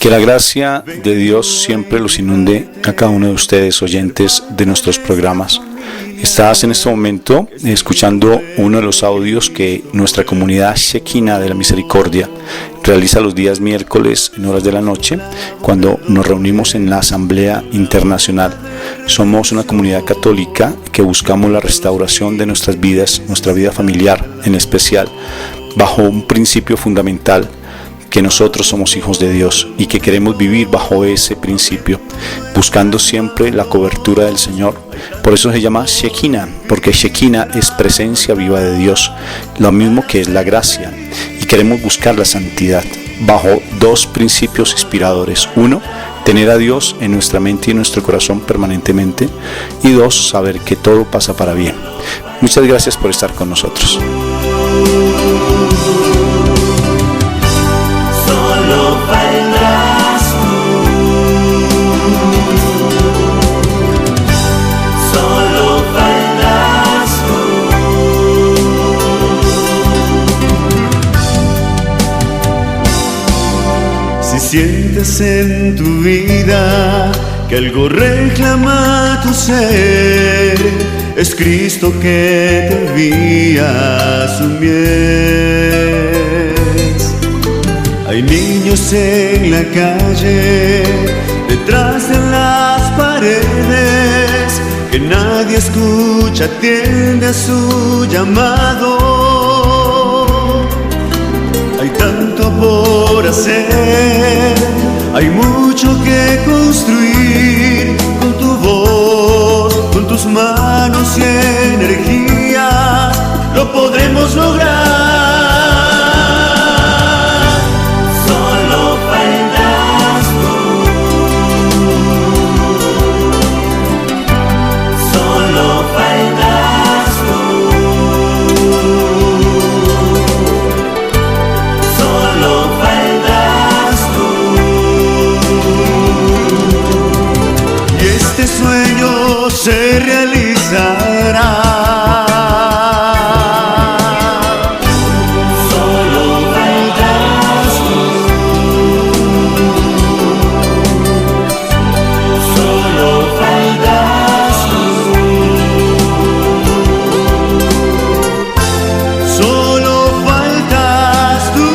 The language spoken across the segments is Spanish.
Que la gracia de Dios siempre los inunde a cada uno de ustedes, oyentes de nuestros programas. Estás en este momento escuchando uno de los audios que nuestra comunidad Shekinah de la Misericordia realiza los días miércoles en horas de la noche, cuando nos reunimos en la Asamblea Internacional. Somos una comunidad católica que buscamos la restauración de nuestras vidas, nuestra vida familiar en especial, bajo un principio fundamental: que nosotros somos hijos de Dios y que queremos vivir bajo ese principio, buscando siempre la cobertura del Señor. Por eso se llama Shekinah, porque Shekinah es presencia viva de Dios, lo mismo que es la gracia, y queremos buscar la santidad bajo dos principios inspiradores: uno, tener a Dios en nuestra mente y en nuestro corazón permanentemente, y dos, saber que todo pasa para bien. Muchas gracias por estar con nosotros. Solo faltas tú, solo faltas tú. Si sientes en tu vida que algo reclama tu ser, es Cristo que te envía su miel. Hay niños en la calle, detrás de las paredes, que nadie escucha, atiende a su llamado. Hay tanto por hacer, hay mucho que construir, con tu voz, con tus manos y energías, lo podremos lograr. Se realizará. Solo faltas tú, solo faltas tú, solo faltas tú,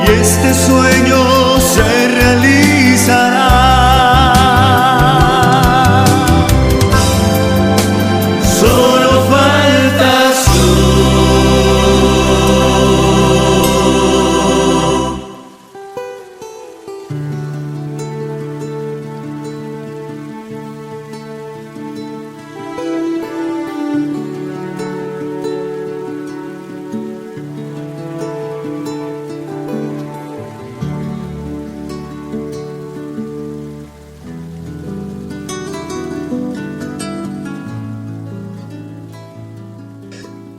y este sueño se realizará.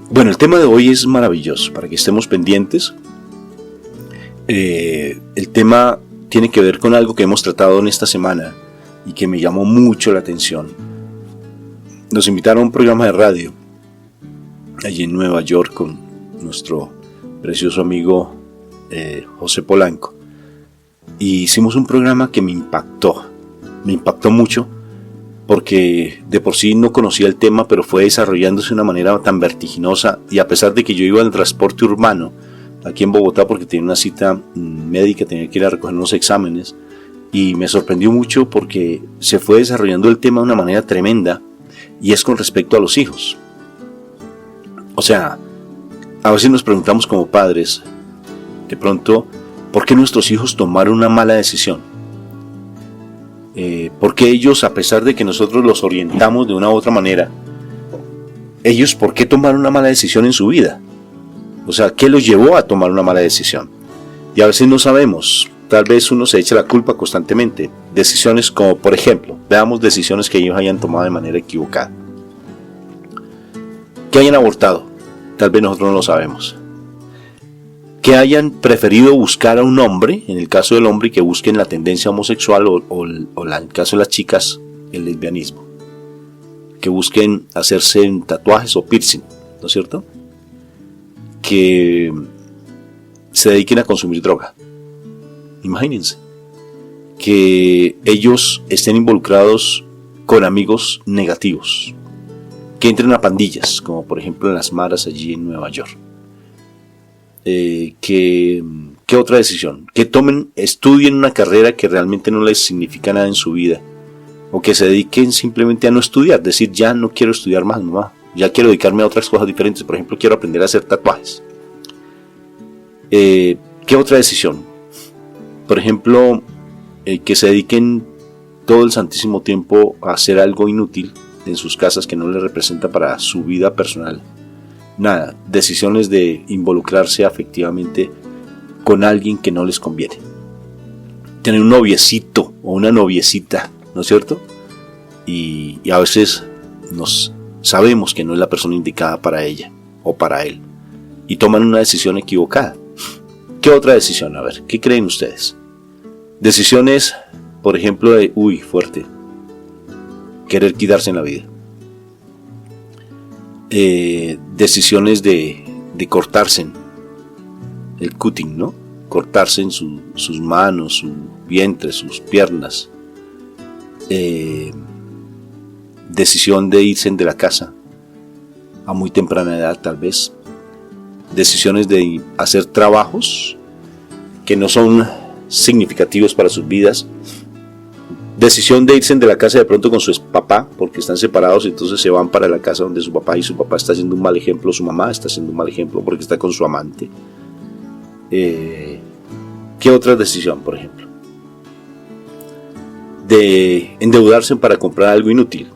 Bueno, el tema de hoy es maravilloso, para que estemos pendientes. El tema tiene que ver con algo que hemos tratado en esta semana y que me llamó mucho la atención. Nos invitaron a un programa de radio allí en Nueva York con nuestro precioso amigo José Polanco, y hicimos un programa que me impactó mucho, porque de por sí no conocía el tema, pero fue desarrollándose de una manera tan vertiginosa, y a pesar de que yo iba en transporte urbano aquí en Bogotá porque tenía una cita médica, tenía que ir a recoger unos exámenes, y me sorprendió mucho porque se fue desarrollando el tema de una manera tremenda, y es con respecto a los hijos. O sea, a veces nos preguntamos como padres, de pronto, ¿por qué nuestros hijos tomaron una mala decisión? Porque ellos, a pesar de que nosotros los orientamos de una u otra manera, ellos, ¿por qué tomaron una mala decisión en su vida? O sea, ¿qué los llevó a tomar una mala decisión? Y a veces no sabemos, tal vez uno se echa la culpa constantemente. Decisiones como, por ejemplo, veamos decisiones que ellos hayan tomado de manera equivocada. Que hayan abortado, tal vez nosotros no lo sabemos. Que hayan preferido buscar a un hombre, en el caso del hombre, que busquen la tendencia homosexual, o en el caso de las chicas, el lesbianismo. Que busquen hacerse tatuajes o piercing, ¿no es cierto? Que se dediquen a consumir droga. Imagínense que ellos estén involucrados con amigos negativos, que entren a pandillas, como por ejemplo en las maras allí en Nueva York. ¿Qué otra decisión? Que estudien una carrera que realmente no les significa nada en su vida, o que se dediquen simplemente a no estudiar, decir, ya no quiero estudiar más, mamá, ya quiero dedicarme a otras cosas diferentes, por ejemplo, quiero aprender a hacer tatuajes. ¿Qué otra decisión? Por ejemplo, que se dediquen todo el santísimo tiempo a hacer algo inútil en sus casas que no les representa para su vida personal nada. Decisiones de involucrarse afectivamente con alguien que no les conviene. Tener un noviecito o una noviecita, ¿no es cierto? Y a veces sabemos que no es la persona indicada para ella o para él, y toman una decisión equivocada. ¿Qué otra decisión? A ver, ¿qué creen ustedes? Decisiones, por ejemplo, de, fuerte, querer quitarse en la vida. Decisiones de cortarse, el cutting, ¿no? Cortarse en sus manos, su vientre, sus piernas. Decisión de irse de la casa a muy temprana edad, tal vez. Decisiones de hacer trabajos que no son significativos para sus vidas. Decisión de irse de la casa de pronto con su papá, porque están separados, y entonces se van para la casa donde su papá, y su papá está haciendo un mal ejemplo, su mamá está haciendo un mal ejemplo porque está con su amante. ¿Qué otra decisión, por ejemplo? De endeudarse para comprar algo inútil.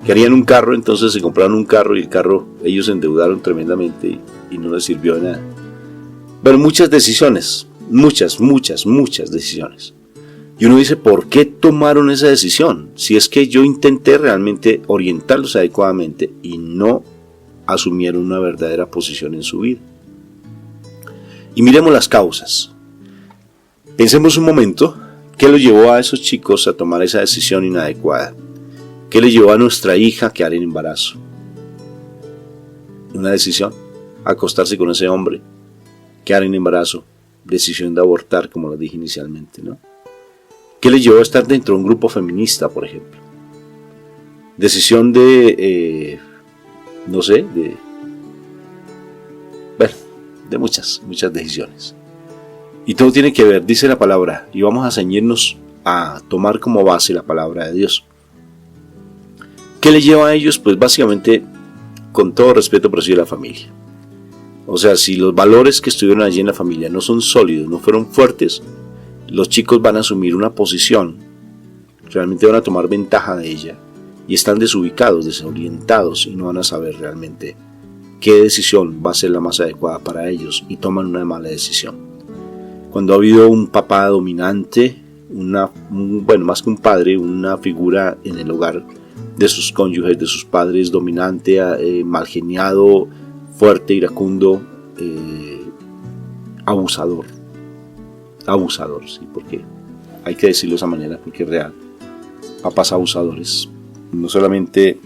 Querían un carro, entonces se compraron un carro, y el carro ellos se endeudaron tremendamente y no les sirvió de nada. Pero muchas decisiones, muchas decisiones. Y uno dice, ¿por qué tomaron esa decisión? Si es que yo intenté realmente orientarlos adecuadamente y no asumieron una verdadera posición en su vida. Y miremos las causas. Pensemos un momento, ¿qué lo llevó a esos chicos a tomar esa decisión inadecuada? ¿Qué le llevó a nuestra hija a quedar en embarazo? Una decisión, acostarse con ese hombre, quedar en embarazo, decisión de abortar, como lo dije inicialmente, ¿no? ¿Qué le llevó a estar dentro de un grupo feminista, por ejemplo? Decisión de muchas decisiones. Y todo tiene que ver, dice la palabra, y vamos a ceñirnos a tomar como base la palabra de Dios. ¿Qué le lleva a ellos? Pues básicamente, con todo respeto, pero sí, la familia. O sea, si los valores que estuvieron allí en la familia no son sólidos, no fueron fuertes, los chicos van a asumir una posición, realmente van a tomar ventaja de ella, y están desubicados, desorientados, y no van a saber realmente qué decisión va a ser la más adecuada para ellos, y toman una mala decisión. Cuando ha habido un papá dominante, más que un padre, una figura en el hogar de sus cónyuges, de sus padres, dominante, malgeniado, fuerte, iracundo, abusador, sí, porque hay que decirlo de esa manera, porque es real. Papás abusadores, no solamente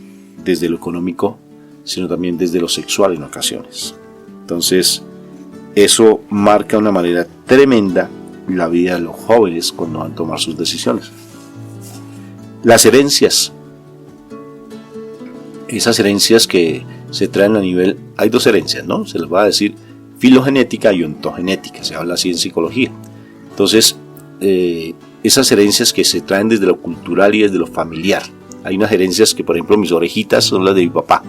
desde lo económico, sino también desde lo sexual en ocasiones. Entonces, eso marca de una manera tremenda la vida de los jóvenes cuando van a tomar sus decisiones. Las herencias, esas herencias que se traen a nivel, hay dos herencias, ¿no? Se les va a decir filogenética y ontogenética, se habla así en psicología. Entonces, esas herencias que se traen desde lo cultural y desde lo familiar. Hay unas herencias que, por ejemplo, mis orejitas son las de mi papá,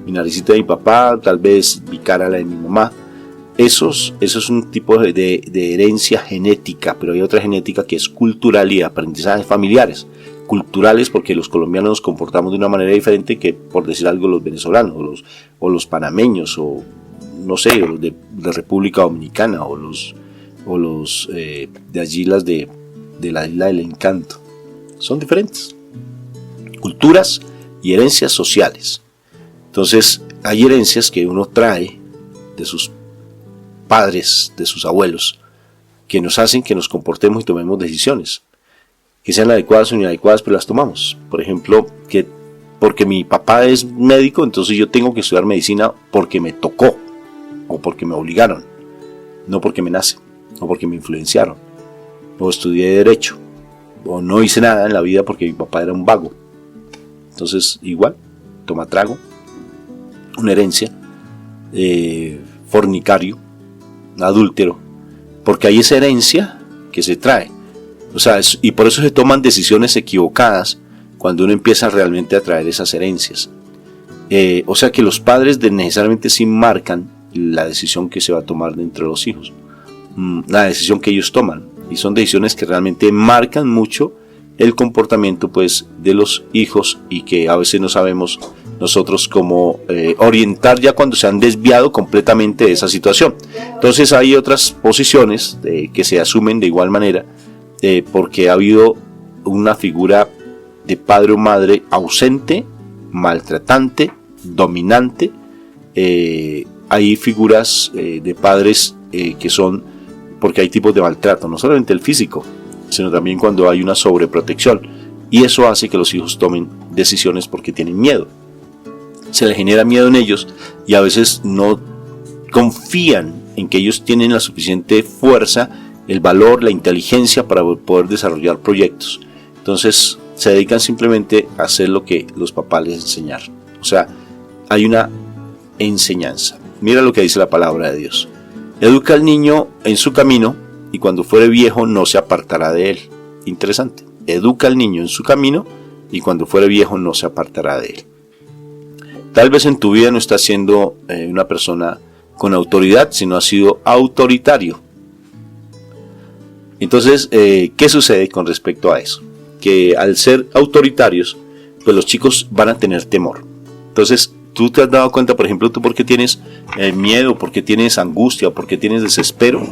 mi naricita de mi papá, tal vez mi cara la de mi mamá. Eso es un tipo de herencia genética, pero hay otra genética que es cultural y de aprendizajes familiares. Culturales porque los colombianos nos comportamos de una manera diferente que, por decir algo, los venezolanos o los panameños, o no sé, los de República Dominicana, o los de allí, las de la Isla del Encanto. Son diferentes culturas y herencias sociales. Entonces hay herencias que uno trae de sus padres, de sus abuelos, que nos hacen que nos comportemos y tomemos decisiones, que sean adecuadas o inadecuadas, pero las tomamos. Por ejemplo, que porque mi papá es médico, entonces yo tengo que estudiar medicina porque me tocó o porque me obligaron. no porque me nace, o porque me influenciaron, o estudié Derecho, o no hice nada en la vida porque mi papá era un vago. Entonces, igual, toma trago, una herencia, fornicario, adúltero, porque hay esa herencia que se trae. O sea, y por eso se toman decisiones equivocadas cuando uno empieza realmente a traer esas herencias. O sea que los padres necesariamente sí marcan la decisión que se va a tomar de entre los hijos, la decisión que ellos toman, y son decisiones que realmente marcan mucho el comportamiento pues de los hijos, y que a veces no sabemos nosotros cómo orientar ya cuando se han desviado completamente de esa situación. Entonces hay otras posiciones que se asumen de igual manera, porque ha habido una figura de padre o madre ausente, maltratante, dominante. Hay figuras de padres que son, porque hay tipos de maltrato, no solamente el físico, sino también cuando hay una sobreprotección, y eso hace que los hijos tomen decisiones porque tienen miedo. Se les genera miedo en ellos, y a veces no confían en que ellos tienen la suficiente fuerza, el valor, la inteligencia para poder desarrollar proyectos. Entonces se dedican simplemente a hacer lo que los papás les enseñaron. O sea, hay una enseñanza. Mira lo que dice la palabra de Dios: educa al niño en su camino, y cuando fuere viejo no se apartará de él. Interesante. Educa al niño en su camino, y cuando fuere viejo no se apartará de él. Tal vez en tu vida no estás siendo una persona con autoridad, sino has sido autoritario. Entonces, ¿qué sucede con respecto a eso? Que al ser autoritarios, pues los chicos van a tener temor. Entonces, tú te has dado cuenta, por ejemplo, tú por qué tienes miedo, por qué tienes angustia, por qué tienes desespero,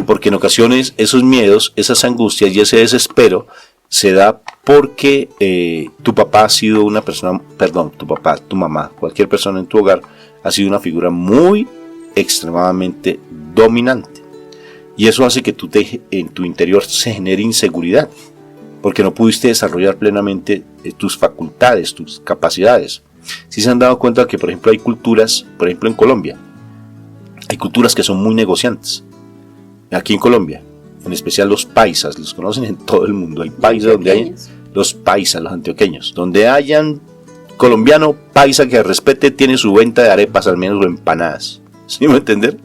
porque en ocasiones esos miedos, esas angustias y ese desespero se da porque tu papá ha sido una persona, tu mamá, cualquier persona en tu hogar ha sido una figura muy extremadamente dominante, y eso hace que en tu interior se genere inseguridad, porque no pudiste desarrollar plenamente tus facultades, tus capacidades. Si se han dado cuenta que, por ejemplo, hay culturas, por ejemplo en Colombia, hay culturas que son muy negociantes. Aquí en Colombia, en especial los paisas, los conocen en todo el mundo. Hay paisas donde hay los paisas, los antioqueños, donde hayan colombiano paisa que respete, tiene su venta de arepas al menos o empanadas. ¿Sí me entienden?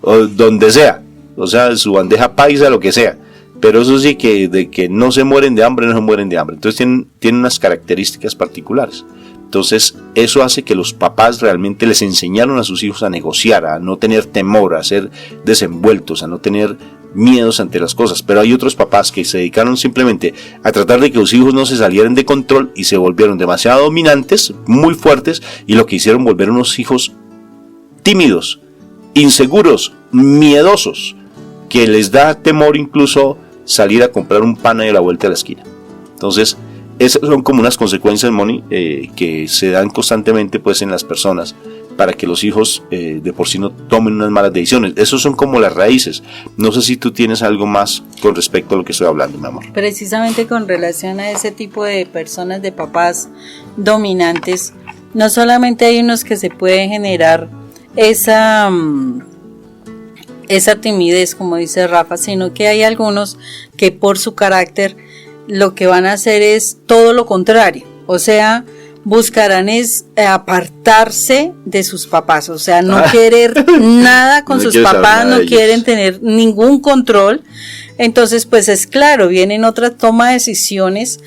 O donde sea, o sea, su bandeja paisa, lo que sea. Pero eso sí, que de que no se mueren de hambre, no se mueren de hambre. Entonces tienen unas características particulares. Entonces eso hace que los papás realmente les enseñaron a sus hijos a negociar, a no tener temor, a ser desenvueltos, a no tener miedos ante las cosas. Pero hay otros papás que se dedicaron simplemente a tratar de que los hijos no se salieran de control, y se volvieron demasiado dominantes, muy fuertes, y lo que hicieron volver unos hijos tímidos, inseguros, miedosos, que les da temor incluso salir a comprar un pan ahí a la vuelta de la esquina. Entonces esas son como unas consecuencias, Moni, que se dan constantemente pues en las personas, para que los hijos de por sí no tomen unas malas decisiones. Esos son como las raíces. No sé si tú tienes algo más con respecto a lo que estoy hablando, mi amor. Precisamente con relación a ese tipo de personas, de papás dominantes, no solamente hay unos que se puede generar esa timidez, como dice Rafa, sino que hay algunos que por su carácter lo que van a hacer es todo lo contrario. O sea, buscarán es apartarse de sus papás, o sea, no querer nada con sus papás, no quieren tener ningún control. Entonces, pues es claro, vienen otras toma de decisiones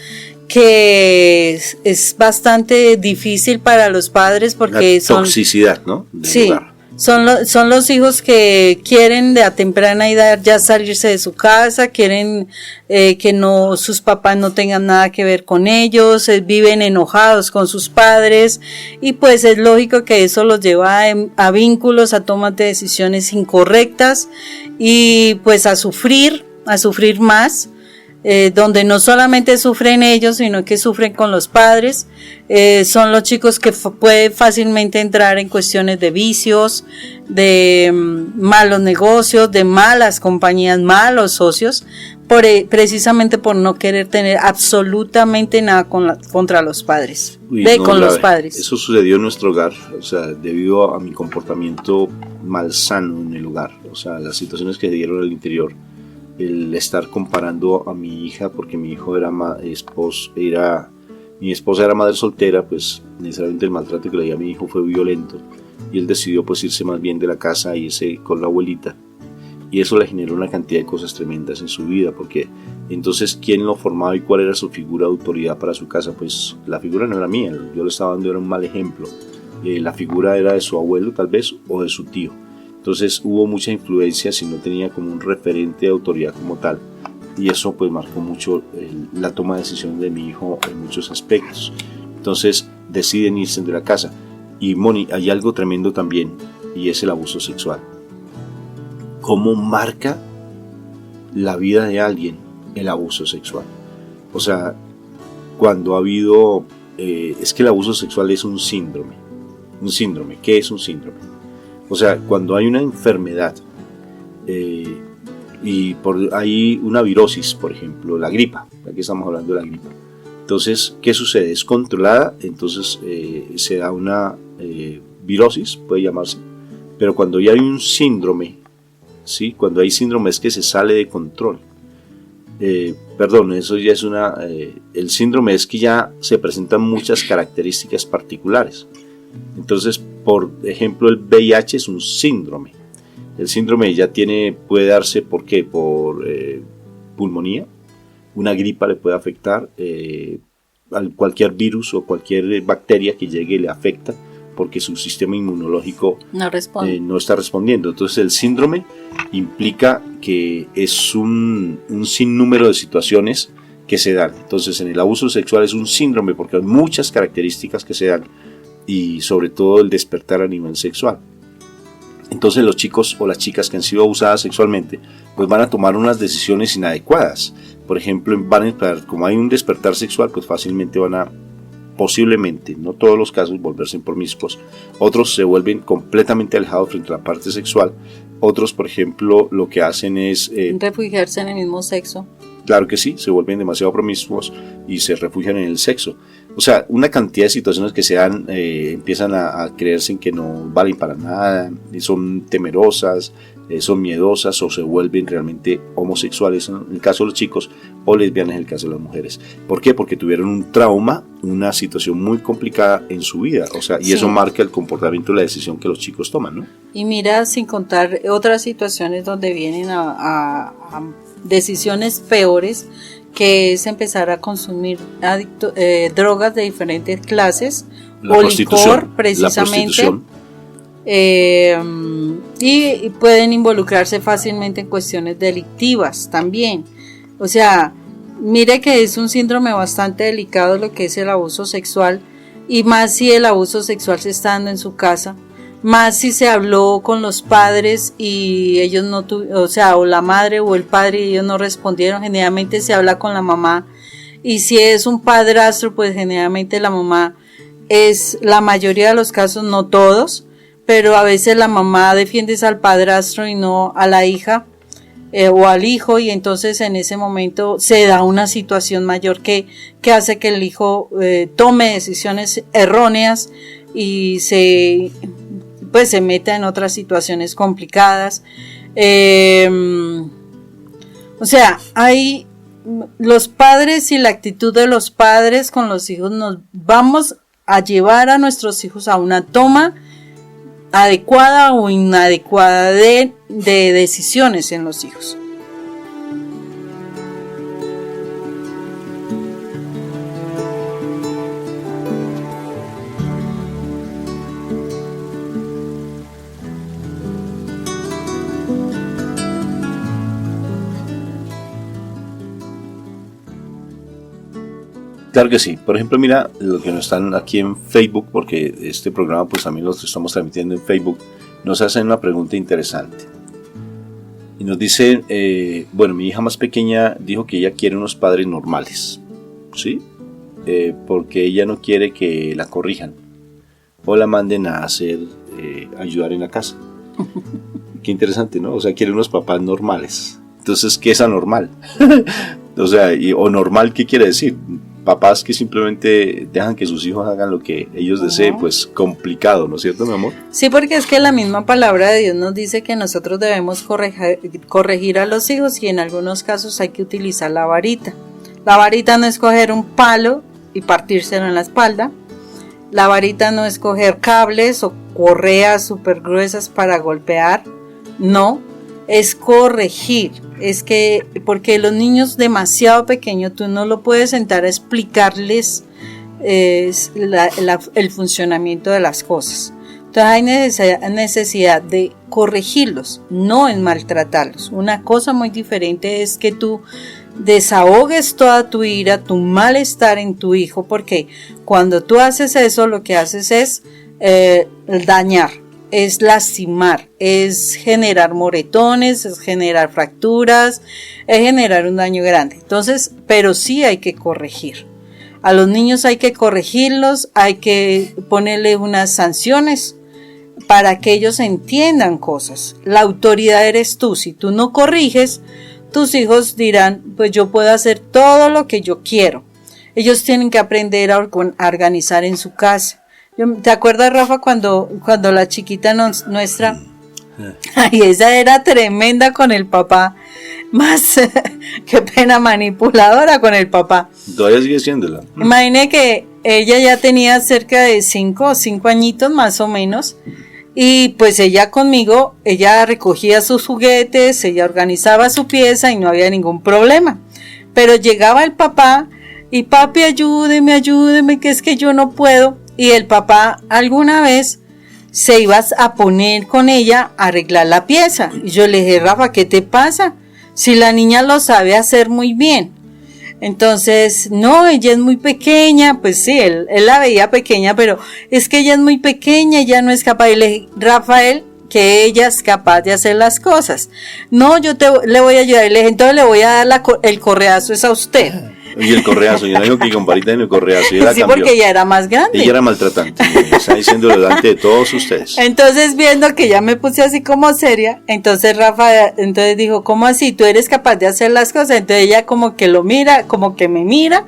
que es bastante difícil para los padres, porque son toxicidad, ¿no? Sí. Lugar. Son los hijos que quieren de a temprana edad ya salirse de su casa, quieren que no, sus papás no tengan nada que ver con ellos, viven enojados con sus padres, y pues es lógico que eso los lleva a vínculos, a tomas de decisiones incorrectas, y pues a sufrir más. Donde no solamente sufren ellos, sino que sufren con los padres. Son los chicos que pueden fácilmente entrar en cuestiones de vicios, de malos negocios, de malas compañías, malos socios, precisamente por no querer tener absolutamente nada contra los padres. Los padres. Eso sucedió en nuestro hogar, o sea, debido a mi comportamiento malsano en el hogar. O sea, las situaciones que se dieron al interior, el estar comparando a mi hija, porque mi hijo mi esposa era madre soltera, pues necesariamente el maltrato que le dio a mi hijo fue violento, y él decidió pues irse más bien de la casa, irse con la abuelita, y eso le generó una cantidad de cosas tremendas en su vida, porque entonces ¿quién lo formaba y cuál era su figura de autoridad para su casa? Pues la figura no era mía, yo le estaba dando era un mal ejemplo. La figura era de su abuelo tal vez, o de su tío. Entonces hubo mucha influencia si no tenía como un referente de autoridad como tal, y eso pues marcó mucho la toma de decisión de mi hijo en muchos aspectos. Entonces deciden irse de la casa. Y Moni, hay algo tremendo también, y es el abuso sexual. ¿Cómo marca la vida de alguien el abuso sexual? O sea, cuando ha habido, es que el abuso sexual es un síndrome. Un síndrome, ¿qué es un síndrome? O sea, cuando hay una enfermedad y hay una virosis, por ejemplo, la gripa, aquí estamos hablando de la gripa. Entonces, ¿qué sucede? Es controlada, entonces se da una virosis, puede llamarse, pero cuando ya hay un síndrome, ¿sí? Cuando hay síndrome es que se sale de control. Eso ya es el síndrome es que ya se presentan muchas características particulares. Entonces, por ejemplo, el VIH es un síndrome. El síndrome ya puede darse, ¿por qué? Por pulmonía. Una gripa le puede afectar, cualquier virus o cualquier bacteria que llegue le afecta, porque su sistema inmunológico no está respondiendo. Entonces el síndrome implica que es un sinnúmero de situaciones que se dan. Entonces en el abuso sexual es un síndrome porque hay muchas características que se dan, y sobre todo el despertar a nivel sexual. Entonces los chicos o las chicas que han sido abusadas sexualmente pues van a tomar unas decisiones inadecuadas. Por ejemplo, como hay un despertar sexual, pues fácilmente van a, posiblemente, no todos los casos, volverse promiscuos. Otros se vuelven completamente alejados frente a la parte sexual. Otros, por ejemplo, lo que hacen es refugiarse en el mismo sexo. Claro que sí, se vuelven demasiado promiscuos y se refugian en el sexo. O sea, una cantidad de situaciones que se dan, empiezan a creerse en que no valen para nada, son temerosas, son miedosas, o se vuelven realmente homosexuales en el caso de los chicos, o lesbianas en el caso de las mujeres. ¿Por qué? Porque tuvieron un trauma, una situación muy complicada en su vida, o sea, y sí, eso marca el comportamiento y la decisión que los chicos toman, ¿no? Y mira, sin contar otras situaciones donde vienen a decisiones peores, que es empezar a consumir drogas de diferentes clases, o licor precisamente, y pueden involucrarse fácilmente en cuestiones delictivas también. O sea, mire que es un síndrome bastante delicado lo que es el abuso sexual, y más si el abuso sexual se está dando en su casa, más si se habló con los padres y ellos no o la madre o el padre y ellos no respondieron. Generalmente se habla con la mamá, y si es un padrastro, pues generalmente la mamá es, la mayoría de los casos, no todos, pero a veces la mamá defiende al padrastro y no a la hija o al hijo, y entonces en ese momento se da una situación mayor que hace que el hijo tome decisiones erróneas y se meta en otras situaciones complicadas. O sea, hay los padres y la actitud de los padres con los hijos. Nos vamos a llevar a nuestros hijos a una toma adecuada o inadecuada de decisiones en los hijos. Claro que sí. Por ejemplo, mira, lo que nos están aquí en Facebook, porque este programa pues también lo estamos transmitiendo en Facebook, nos hacen una pregunta interesante. Y nos dice, mi hija más pequeña dijo que ella quiere unos padres normales, ¿sí? Porque ella no quiere que la corrijan o la manden a ayudar en la casa. Qué interesante, ¿no? O sea, quiere unos papás normales. Entonces, ¿qué es anormal? O sea, o normal, ¿qué quiere decir? papás que simplemente dejan que sus hijos hagan lo que ellos deseen, pues complicado, ¿no es cierto, mi amor? Sí, porque es que la misma palabra de Dios nos dice que nosotros debemos corregir a los hijos y en algunos casos hay que utilizar la varita. La varita no es coger un palo y partírselo en la espalda. La varita no es coger cables o correas súper gruesas para golpear. No, es corregir. Es que, porque los niños demasiado pequeños, tú no lo puedes sentar a explicarles el funcionamiento de las cosas. Entonces hay necesidad de corregirlos, no en maltratarlos. Una cosa muy diferente es que tú desahogues toda tu ira, tu malestar en tu hijo, porque cuando tú haces eso, lo que haces es dañar, es lastimar, es generar moretones, es generar fracturas, es generar un daño grande. Entonces, pero sí hay que corregir. A los niños hay que corregirlos, hay que ponerle unas sanciones para que ellos entiendan cosas. La autoridad eres tú. Si tú no corriges, tus hijos dirán, pues yo puedo hacer todo lo que yo quiero. Ellos tienen que aprender a organizar en su casa. ¿Te acuerdas, Rafa, cuando la chiquita nuestra, ay, esa era tremenda con el papá, más, qué pena, manipuladora con el papá. Todavía sigue siéndola. Imagine que ella ya tenía cerca de 5 añitos más o menos, y pues ella conmigo, ella recogía sus juguetes, ella organizaba su pieza y no había ningún problema. Pero llegaba el papá y papi, ayúdeme, que es que yo no puedo. Y el papá alguna vez se iba a poner con ella a arreglar la pieza. Y yo le dije, Rafa, ¿qué te pasa? Si la niña lo sabe hacer muy bien. Entonces, no, ella es muy pequeña. Pues sí, él la veía pequeña, pero es que ella es muy pequeña, ella no es capaz. Y le dije, Rafael, que ella es capaz de hacer las cosas. No, yo le voy a ayudar. Y le dije, entonces le voy a dar el correazo es a usted. Y el correazo, yo no digo que comparita en el correazo, ella sí, cambió. Porque ella era más grande. Ella era maltratante, está diciéndolo delante de todos ustedes. Entonces, viendo que ya me puse así como seria, entonces Rafa dijo, ¿cómo así? ¿Tú eres capaz de hacer las cosas? Entonces ella como que lo mira, como que me mira,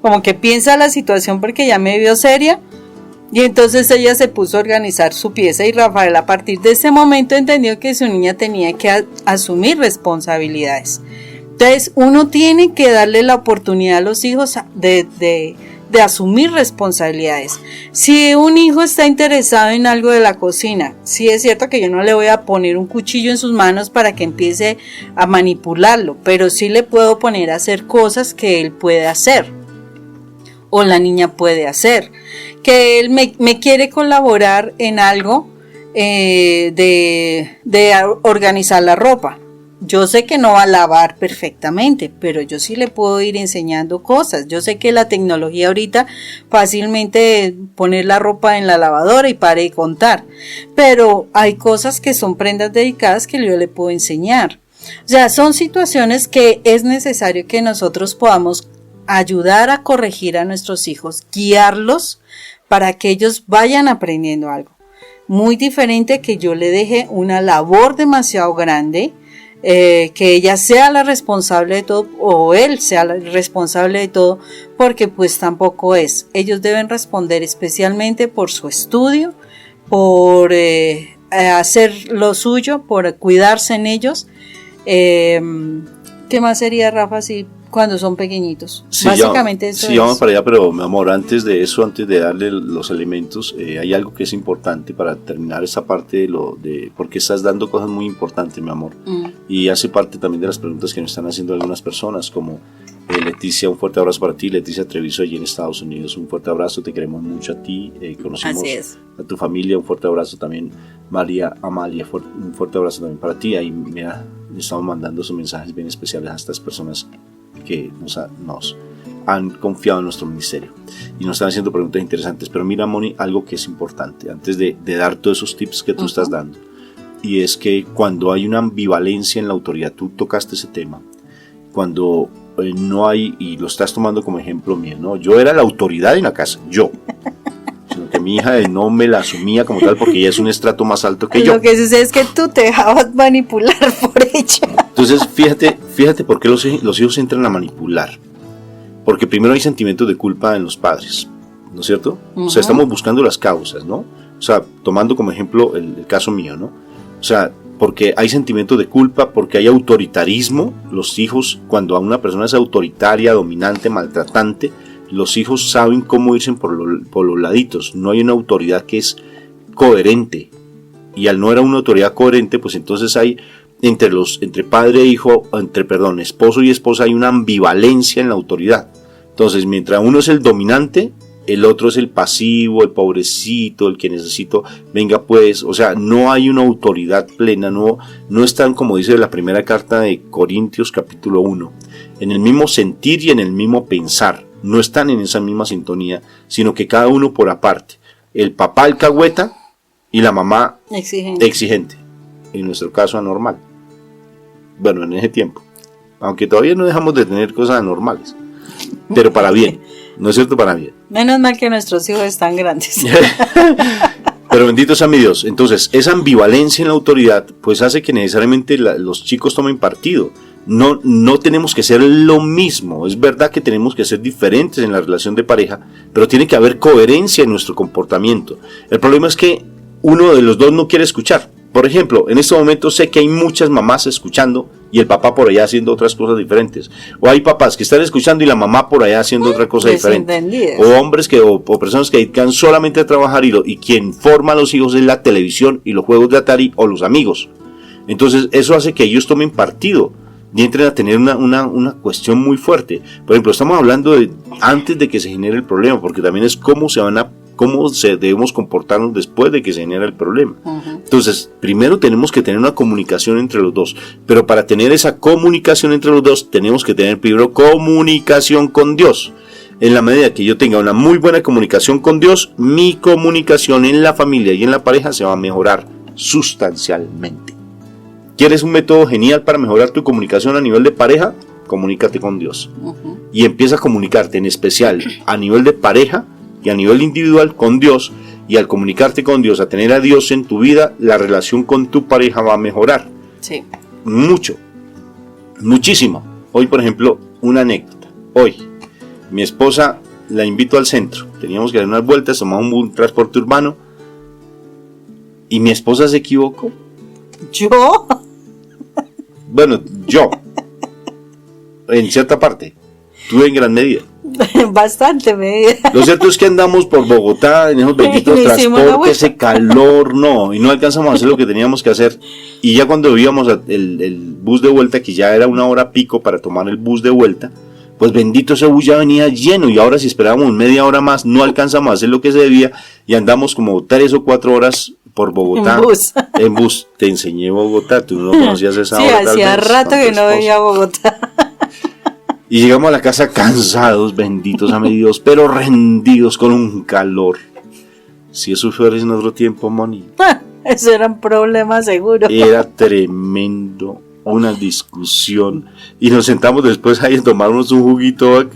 como que piensa la situación porque ya me vio seria. Y entonces ella se puso a organizar su pieza y Rafael a partir de ese momento entendió que su niña tenía que asumir responsabilidades. Entonces uno tiene que darle la oportunidad a los hijos de asumir responsabilidades. Si un hijo está interesado en algo de la cocina, sí es cierto que yo no le voy a poner un cuchillo en sus manos para que empiece a manipularlo, pero sí le puedo poner a hacer cosas que él puede hacer o la niña puede hacer. Que él me quiere colaborar en algo de organizar la ropa. Yo sé que no va a lavar perfectamente, pero yo sí le puedo ir enseñando cosas. Yo sé que la tecnología ahorita fácilmente poner la ropa en la lavadora y pare de contar. Pero hay cosas que son prendas dedicadas que yo le puedo enseñar. O sea, son situaciones que es necesario que nosotros podamos ayudar a corregir a nuestros hijos, guiarlos para que ellos vayan aprendiendo algo. Muy diferente que yo le deje una labor demasiado grande, que ella sea la responsable de todo o él sea el responsable de todo, porque pues tampoco es. Ellos deben responder especialmente por su estudio, por hacer lo suyo, por cuidarse en ellos. ¿Qué más sería, Rafa, si cuando son pequeñitos? Sí, básicamente eso sí, vamos para allá, pero mi amor, antes de eso, antes de darle los elementos, hay algo que es importante para terminar esa parte de porque estás dando cosas muy importantes, mi amor, y hace parte también de las preguntas que nos están haciendo algunas personas, como Leticia, un fuerte abrazo para ti. Leticia Treviso, allí en Estados Unidos, un fuerte abrazo, te queremos mucho a ti, conocimos a tu familia, un fuerte abrazo también. María Amalia, un fuerte abrazo también para ti. Ahí mira, le estamos mandando sus mensajes bien especiales a estas personas que nos han confiado en nuestro ministerio y nos están haciendo preguntas interesantes. Pero mira, Moni, algo que es importante antes de dar todos esos tips que tú estás dando, y es que cuando hay una ambivalencia en la autoridad, tú tocaste ese tema, cuando no hay, y lo estás tomando como ejemplo mío, ¿no? Yo era la autoridad en la casa, sino que mi hija no me la asumía como tal porque ella es un estrato más alto que yo. Lo que sucede es que tú te dejabas manipular por ella. Entonces, fíjate por qué los hijos entran a manipular. Porque primero hay sentimientos de culpa en los padres, ¿no es cierto? O sea, estamos buscando las causas, ¿no? O sea, tomando como ejemplo el caso mío, ¿no? O sea, porque hay sentimientos de culpa, porque hay autoritarismo. Los hijos, cuando a una persona es autoritaria, dominante, maltratante, los hijos saben cómo irse por los laditos. No hay una autoridad que es coherente. Y al no haber una autoridad coherente, pues entonces hay entre padre e hijo, esposo y esposa, hay una ambivalencia en la autoridad. Entonces, mientras uno es el dominante, el otro es el pasivo, el pobrecito, el que necesito, venga pues, o sea, no hay una autoridad plena, no están, como dice la primera carta de Corintios capítulo 1, en el mismo sentir y en el mismo pensar, no están en esa misma sintonía, sino que cada uno por aparte, el papá alcahueta y la mamá exigente, en nuestro caso anormal, bueno, en ese tiempo, aunque todavía no dejamos de tener cosas anormales, pero para bien. ¿No es cierto? Para bien. Menos mal que nuestros hijos están grandes. Pero bendito sea mi Dios. Entonces, esa ambivalencia en la autoridad, pues hace que necesariamente los chicos tomen partido. No tenemos que ser lo mismo. Es verdad que tenemos que ser diferentes en la relación de pareja, pero tiene que haber coherencia en nuestro comportamiento. El problema es que uno de los dos no quiere escuchar. Por ejemplo, en este momento sé que hay muchas mamás escuchando y el papá por allá haciendo otras cosas diferentes. O hay papás que están escuchando y la mamá por allá haciendo otra cosa diferente. O hombres o personas que dedican solamente a trabajar y quien forma a los hijos es la televisión y los juegos de Atari o los amigos. Entonces eso hace que ellos tomen partido y entren a tener una cuestión muy fuerte. Por ejemplo, estamos hablando de antes de que se genere el problema, porque también es cómo debemos comportarnos después de que se genera el problema. Entonces, primero tenemos que tener una comunicación entre los dos, pero para tener esa comunicación entre los dos, tenemos que tener primero comunicación con Dios. En la medida que yo tenga una muy buena comunicación con Dios, mi comunicación en la familia y en la pareja se va a mejorar sustancialmente. ¿Quieres un método genial para mejorar tu comunicación a nivel de pareja? Comunícate con Dios. Y empieza a comunicarte en especial a nivel de pareja y a nivel individual con Dios, y al comunicarte con Dios, a tener a Dios en tu vida, la relación con tu pareja va a mejorar. Sí. Muchísimo. Hoy, por ejemplo, una anécdota. Hoy, mi esposa la invito al centro. Teníamos que dar unas vueltas, tomamos un transporte urbano, y mi esposa se equivocó. ¿Yo? Bueno, yo. En cierta parte. Tú en gran medida. Bastante medida. Lo cierto es que andamos por Bogotá en esos benditos transportes, ese calor, y no alcanzamos a hacer lo que teníamos que hacer. Y ya cuando íbamos el bus de vuelta, que ya era 1 hora pico para tomar el bus de vuelta, pues bendito ese bus ya venía lleno, y ahora si esperábamos media hora más no alcanzamos a hacer lo que se debía, y andamos como 3 o 4 horas por Bogotá. En bus. Te enseñé Bogotá, tú no conocías esa hora. Sí, hacía rato que no veía Bogotá. Y llegamos a la casa cansados, benditos a mi Dios, pero rendidos con un calor. Si eso fuera en otro tiempo, Moni. Eso era un problema seguro. Era tremendo, una discusión. Y nos sentamos después ahí a tomarnos un juguito,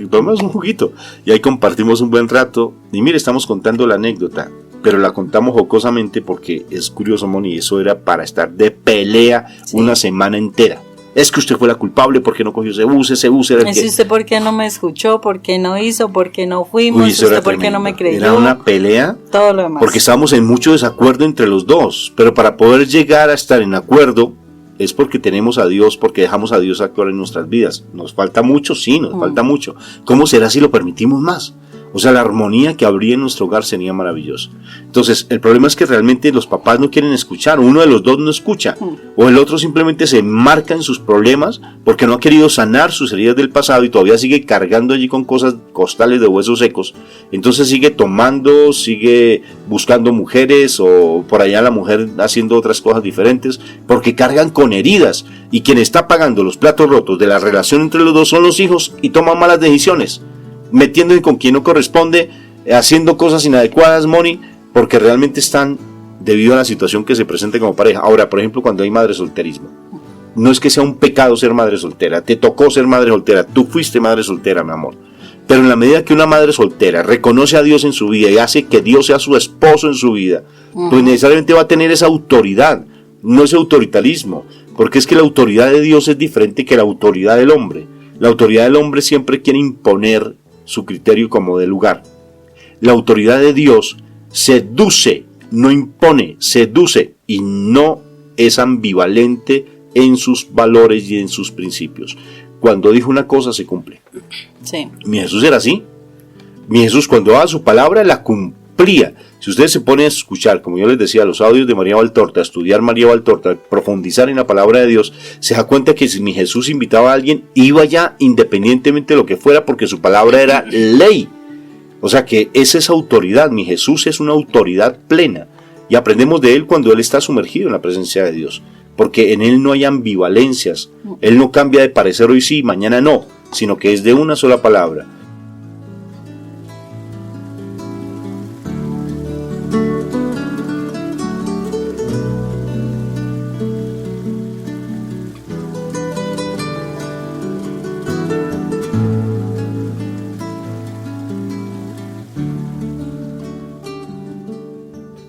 y ahí compartimos un buen rato. Y mire, estamos contando la anécdota, pero la contamos jocosamente porque es curioso, Moni, eso era para estar de pelea una semana entera. Es que usted fue la culpable porque no cogió ese bus era el que... ¿Usted por qué no me escuchó? ¿Por qué no hizo? ¿Por qué no fuimos? ¿Usted por qué no me creyó? Era una pelea. Todo lo demás. Porque estábamos en mucho desacuerdo entre los dos. Pero para poder llegar a estar en acuerdo es porque tenemos a Dios, porque dejamos a Dios actuar en nuestras vidas. ¿Nos falta mucho? Sí, nos falta mucho. ¿Cómo será si lo permitimos más? O sea, la armonía que habría en nuestro hogar sería maravilloso. Entonces, el problema es que realmente los papás no quieren escuchar, uno de los dos no escucha, o el otro simplemente se marca en sus problemas porque no ha querido sanar sus heridas del pasado y todavía sigue cargando allí con costales de huesos secos. Entonces sigue tomando, sigue buscando mujeres, o por allá la mujer haciendo otras cosas diferentes, porque cargan con heridas, y quien está pagando los platos rotos de la relación entre los dos son los hijos, y toman malas decisiones, metiéndose con quien no corresponde, haciendo cosas inadecuadas, Moni, porque realmente están debido a la situación que se presenta como pareja. Ahora, por ejemplo, cuando hay madre solterismo, no es que sea un pecado ser madre soltera, te tocó ser madre soltera, tú fuiste madre soltera, mi amor, pero en la medida que una madre soltera reconoce a Dios en su vida y hace que Dios sea su esposo en su vida, pues necesariamente va a tener esa autoridad, no ese autoritarismo, porque es que la autoridad de Dios es diferente que la autoridad del hombre. La autoridad del hombre siempre quiere imponer su criterio como de lugar. La autoridad de Dios seduce, no impone, seduce y no es ambivalente en sus valores y en sus principios. Cuando dijo una cosa se cumple. Sí. Mi Jesús era así. Mi Jesús cuando daba su palabra la cumplía. Si ustedes se ponen a escuchar, como yo les decía, los audios de María Valtorta, a estudiar María Valtorta, a profundizar en la palabra de Dios, se da cuenta que si mi Jesús invitaba a alguien, iba ya independientemente de lo que fuera, porque su palabra era ley. O sea que esa es autoridad. Mi Jesús es una autoridad plena. Y aprendemos de Él cuando Él está sumergido en la presencia de Dios. Porque en Él no hay ambivalencias. Él no cambia de parecer hoy sí, mañana no, sino que es de una sola palabra.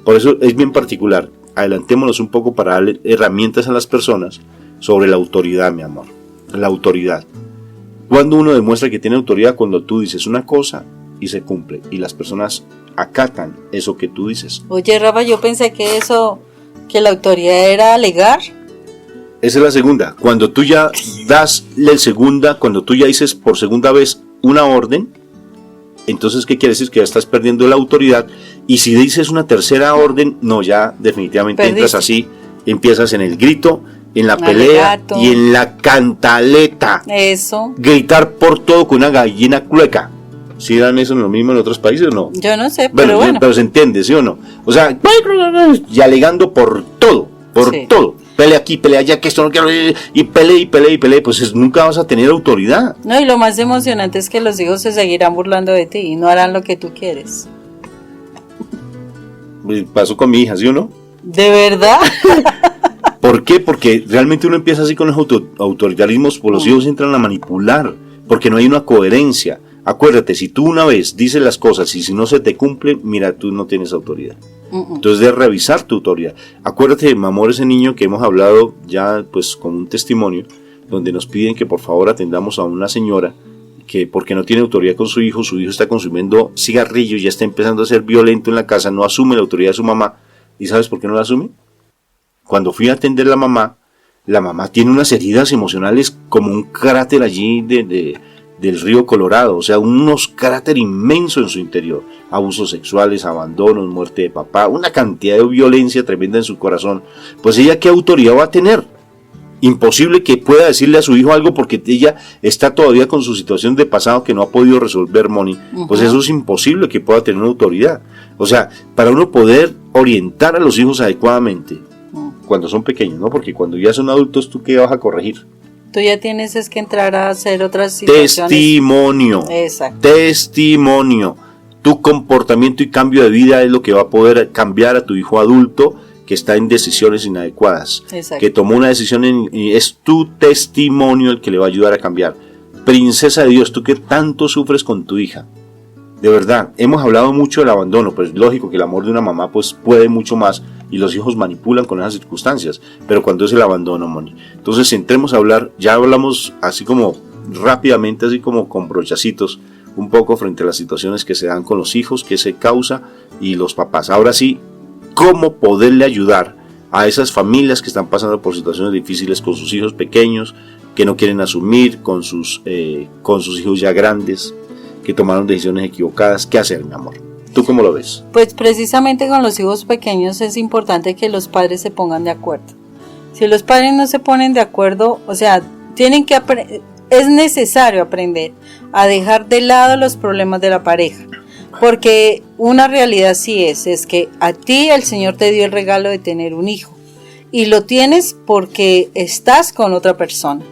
Por eso es bien particular. Adelantémonos un poco para darle herramientas a las personas sobre la autoridad, mi amor. La autoridad. Cuando uno demuestra que tiene autoridad, cuando tú dices una cosa y se cumple, y las personas acatan eso que tú dices. Oye, Rafa, yo pensé que que la autoridad era alegar. Esa es la segunda. Cuando tú ya das la segunda, cuando tú ya dices por segunda vez una orden, entonces, ¿qué quiere decir? Que ya estás perdiendo la autoridad. Y si dices una tercera orden, no, ya definitivamente Perdiste. Entras así, empiezas en el grito, en la pelea Alegato. y en la cantaleta. Eso. Gritar por todo con una gallina clueca. ¿Sí dan eso lo mismo en otros países o no? Yo no sé, pero bueno. Pero se entiende, ¿sí o no? O sea, y alegando por todo, Sí. todo. Pelea aquí, pelea allá, que esto no quiero, y pelee, pues nunca vas a tener autoridad. No, y lo más emocionante es que los hijos se seguirán burlando de ti y no harán lo que tú quieres. Pasó con mi hija, ¿sí o no? ¿De verdad? ¿Por qué? Porque realmente uno empieza así con los autoritarismos, pues los hijos entran a manipular, porque no hay una coherencia. Acuérdate, si tú una vez dices las cosas y si no se te cumplen, mira, tú no tienes autoridad. Entonces, de revisar tu autoridad. Acuérdate, mi amor, ese niño que hemos hablado ya pues con un testimonio, donde nos piden que por favor atendamos a una señora que porque no tiene autoridad con su hijo está consumiendo cigarrillos, ya está empezando a ser violento en la casa, no asume la autoridad de su mamá. ¿Y sabes por qué no la asume? Cuando fui a atender a la mamá tiene unas heridas emocionales como un cráter allí del río Colorado, o sea, unos cráter inmenso en su interior, abusos sexuales, abandonos, muerte de papá, una cantidad de violencia tremenda en su corazón. Pues ella, ¿qué autoridad va a tener? Imposible que pueda decirle a su hijo algo porque ella está todavía con su situación de pasado que no ha podido resolver, Moni. Pues eso es imposible que pueda tener una autoridad. O sea, para uno poder orientar a los hijos adecuadamente cuando son pequeños, ¿no? Porque cuando ya son adultos, ¿tú qué vas a corregir? Tú ya tienes es que entrar a hacer otras situaciones. Testimonio. Exacto. Testimonio. Tu comportamiento y cambio de vida es lo que va a poder cambiar a tu hijo adulto que está en decisiones inadecuadas. Exacto. Que tomó una decisión y es tu testimonio el que le va a ayudar a cambiar. Princesa de Dios, tú que tanto sufres con tu hija. De verdad, hemos hablado mucho del abandono, pues es lógico que el amor de una mamá pues puede mucho más y los hijos manipulan con esas circunstancias, pero cuando es el abandono, Moni. Entonces entremos a hablar, ya hablamos así como rápidamente, así como con brochacitos, un poco frente a las situaciones que se dan con los hijos, que se causa y los papás. Ahora sí, ¿cómo poderle ayudar a esas familias que están pasando por situaciones difíciles con sus hijos pequeños, que no quieren asumir, con sus hijos ya grandes, que tomaron decisiones equivocadas? ¿Qué hacer, mi amor? ¿Tú cómo lo ves? Pues precisamente con los hijos pequeños es importante que los padres se pongan de acuerdo. Si los padres no se ponen de acuerdo, o sea, es necesario aprender a dejar de lado los problemas de la pareja. Porque una realidad sí es que a ti el Señor te dio el regalo de tener un hijo. Y lo tienes porque estás con otra persona.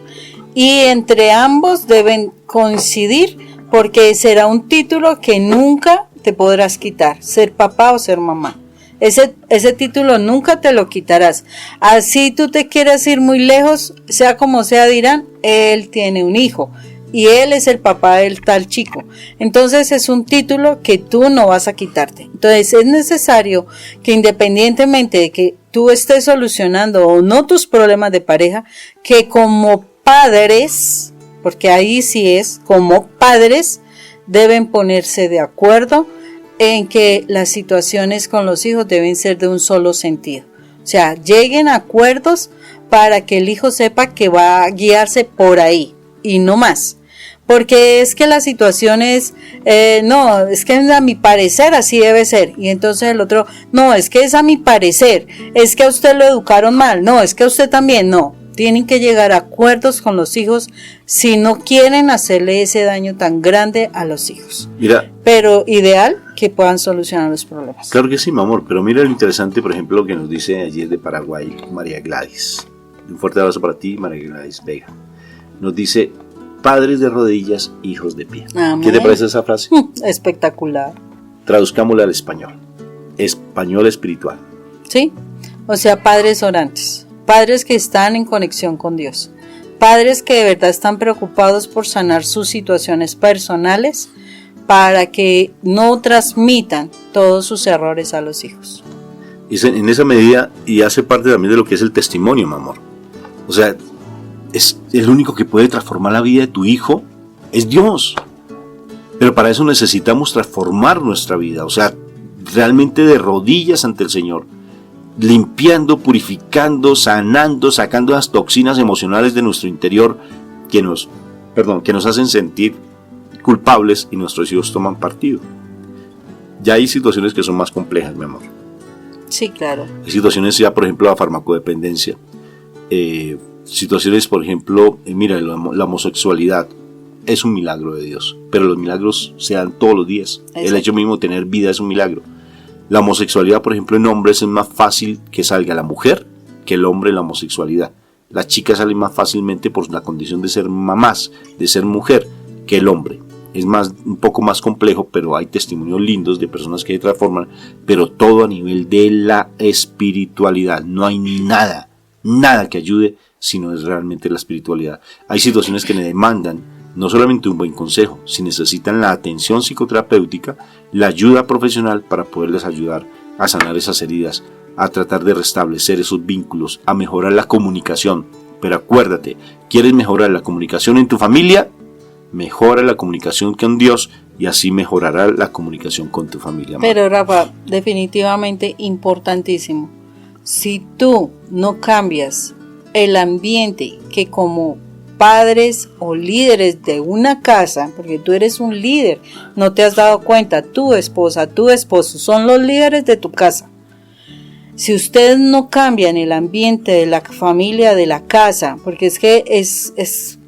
Y entre ambos deben coincidir porque será un título que nunca te podrás quitar, ser papá o ser mamá. Ese título nunca te lo quitarás. Así tú te quieras ir muy lejos, sea como sea, dirán, él tiene un hijo y él es el papá del tal chico. Entonces es un título que tú no vas a quitarte. Entonces es necesario que independientemente de que tú estés solucionando o no tus problemas de pareja, que como padres, porque ahí sí es, como padres, deben ponerse de acuerdo en que las situaciones con los hijos deben ser de un solo sentido. O sea, lleguen a acuerdos para que el hijo sepa que va a guiarse por ahí y no más. Porque es que la situación es, no, es que a mi parecer así debe ser. Y entonces el otro, no, es que es a mi parecer, es que a usted lo educaron mal, no, es que a usted también, no. Tienen que llegar a acuerdos con los hijos si no quieren hacerle ese daño tan grande a los hijos. Mira, pero ideal que puedan solucionar los problemas. Claro que sí, mi amor, pero mira lo interesante, por ejemplo, lo que nos dice ayer de Paraguay María Gladys. Un fuerte abrazo para ti, María Gladys Vega. Nos dice, padres de rodillas, hijos de pie. Amén. ¿Qué te parece esa frase? Espectacular. Traduzcámosla al español. Español espiritual. ¿Sí? O sea, padres orantes. Padres que están en conexión con Dios. Padres que de verdad están preocupados por sanar sus situaciones personales para que no transmitan todos sus errores a los hijos. Y en esa medida, y hace parte también de lo que es el testimonio, mi amor. O sea, es el único que puede transformar la vida de tu hijo, es Dios. Pero para eso necesitamos transformar nuestra vida, o sea, realmente de rodillas ante el Señor, limpiando, purificando, sanando, sacando las toxinas emocionales de nuestro interior que nos hacen sentir culpables y nuestros hijos toman partido. Ya hay situaciones que son más complejas, mi amor. Sí, claro. Hay situaciones ya, por ejemplo, la farmacodependencia. Situaciones, por ejemplo, mira, la homosexualidad es un milagro de Dios, pero los milagros se dan todos los días. Exacto. El hecho mismo de tener vida es un milagro. La homosexualidad, por ejemplo, en hombres es más fácil que salga la mujer que el hombre en la homosexualidad. Las chicas salen más fácilmente por la condición de ser mamás, de ser mujer, que el hombre. Es un poco más complejo, pero hay testimonios lindos de personas que se transforman, pero todo a nivel de la espiritualidad. No hay nada que ayude, sino es realmente la espiritualidad. Hay situaciones que le demandan no solamente un buen consejo, si necesitan la atención psicoterapéutica, la ayuda profesional para poderles ayudar a sanar esas heridas, a tratar de restablecer esos vínculos, a mejorar la comunicación. Pero acuérdate, ¿quieres mejorar la comunicación en tu familia? Mejora la comunicación con Dios y así mejorará la comunicación con tu familia. Pero Rafa, definitivamente importantísimo. Si tú no cambias el ambiente que como padres o líderes de una casa, porque tú eres un líder, no te has dado cuenta, tu esposa, tu esposo son los líderes de tu casa. Si ustedes no cambian el ambiente de la familia, de la casa, porque es que